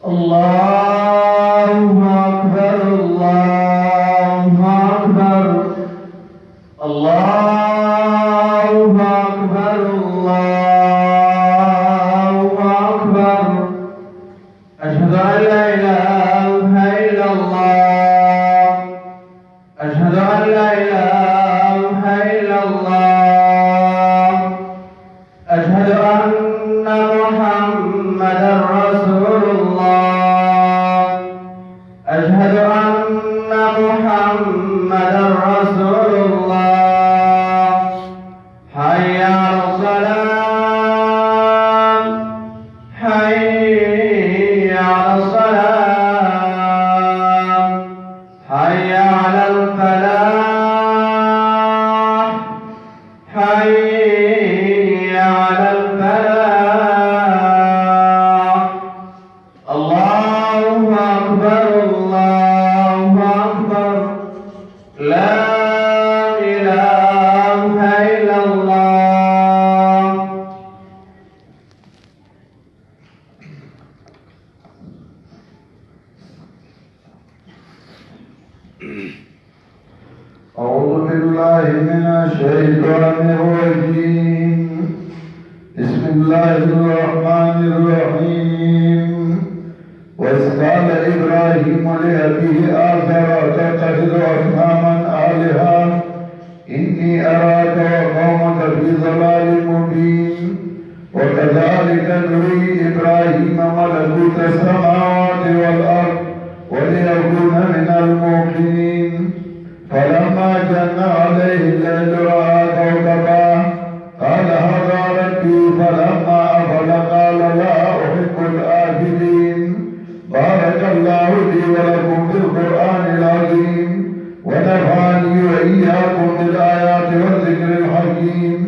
الله أكبر الله أكبر الله أكبر الله أكبر أشهد أن لا إله إلا الله أشهد أن لا إله إلا الله أشهد أن محمدا رسول الله أشهد أن محمدا رسول الله حي على الصلاة حي على الصلاة حي على الفلاح حي على الفلاح الله أكبر الله أكبر لا إله إلا الله. أعوذ بالله من الشيطان الرجيم. بسم الله الرحمن الرحيم. وإذ قال إبراهيم لأبيه آزر أتتخذ أصناما آلهة إني أراك وقومك في ضلال مبين. وكذلك نري إبراهيم ملكوت السماوات والأرض وليكون من الموقنين. فلما جن عليه الليل رأى كوكبا قال هذا ربي فلما أفل قال لا أحب الآفلين. بارك الله لي ولكم في القرآن العظيم ونفعني وإياكم بالآيات والذكر الحكيم.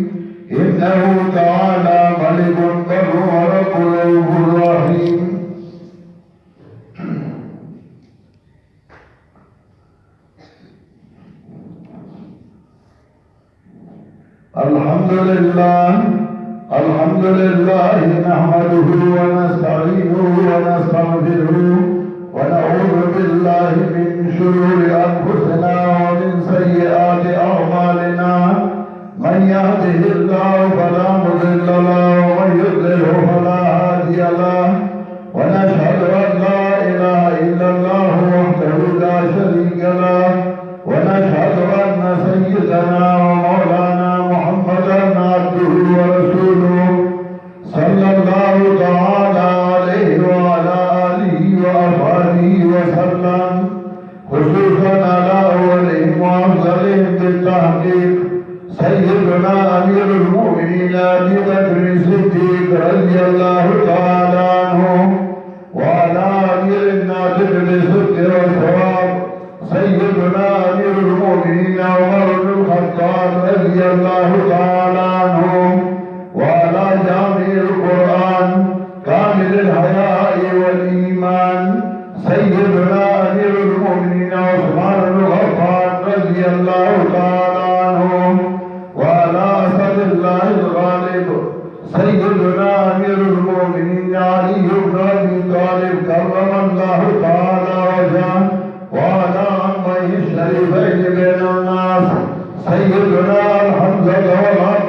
إنه تعالى ملك بر ورب رؤوف رحيم. الحمد لله نحمده ونستعينه ونستغفره ونعوذ بالله من شرور أنفسنا ومن سيئات أعمالنا. من يهده الله فلا مضل له ومن يضلله فلا هادي له. ونشهد أن لا إله إلا الله وحده لا شريك له. ونشهد أن سيدنا ومولانا محمدا عبده ورسوله صلى الله تعالى عليه وعلى آله وأصحابه وسلم. خصوصا على أولهم وأفضلهم بالتحقيق سيدنا أمير المؤمنين أبي بكر الصديق رضي الله تعالى عنه، وعلى أمير الناطق بالصدق والصواب سيدنا أمير المؤمنين عمر بن الخطاب رضي الله تعالى عنه، وعلى جامع القرآن كامل الحياء والإيمان سيدنا أمير المؤمنين عثمان بن عفان رضي الله تعالى عنه، وعلى أسد الله الغالب سيدنا أمير المؤمنين علي بن أبي طالب كرم الله تعالى وجهه، وعلى عمه الشريفين بين الناس سيدنا الحمزة والعباس